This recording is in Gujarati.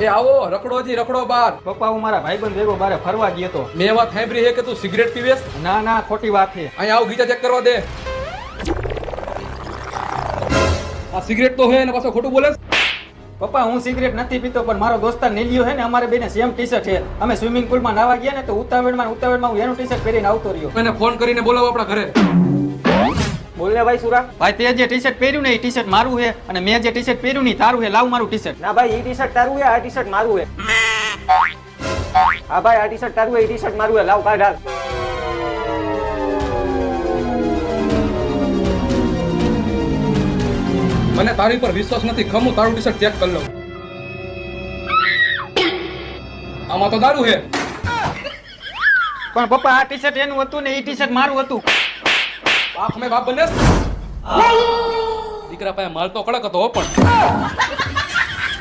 એ આવો રખડોજી રખડો બાર. પપ્પા હું મારા ભાઈબંધ ભેગો બારે ફરવા ગયો તો. મેં વાત સાંભળી છે કે તું સિગરેટ પીવેસ? ના ના ખોટી વાત છે. અહીંયા આવ ગીતા ચેક કરવા દે. આ સિગરેટ તો હે ને પાછો ખોટું બોલે. પપ્પા હું સિગરેટ નથી પીતો પણ મારો દોસ્તાર નીલિયો છે ને અમારે બેને સેમ ટી શર્ટ છે. અમે સ્વિમિંગ પુલમાં નાવા ગયા ને તો ઉતાવળમાં હું એનું ટી શર્ટ પહેરીને આવતો રહ્યો. એને ફોન કરીને બોલાવો આપણા ઘરે. બોલ ને ભાઈ સુરા. ભાઈ તે જે ટી શર્ટ પહેર્યું ને એ ટી શર્ટ મારું છે અને મેં જે ટી શર્ટ પહેર્યું ને તારું છે. લાવ મારું ટી શર્ટ. ના ભાઈ એ ટી શર્ટ તારું છે, આ ટી શર્ટ મારું છે. હા ભાઈ આ ટી શર્ટ તારું છે, એ ટી શર્ટ મારું છે. લાવ કાઢ હાલ. મને તારી પર વિશ્વાસ નથી. ખમું તારું ટી શર્ટ ચેક કરી લઉં. આમાં તો દારૂ હે. પણ પપ્પા આ ટી શર્ટ એનું હતું ને એ ટી શર્ટ મારું હતું. બાપ મેં બાપ બને દીકરા પાસે માલ તો કડક હતો પણ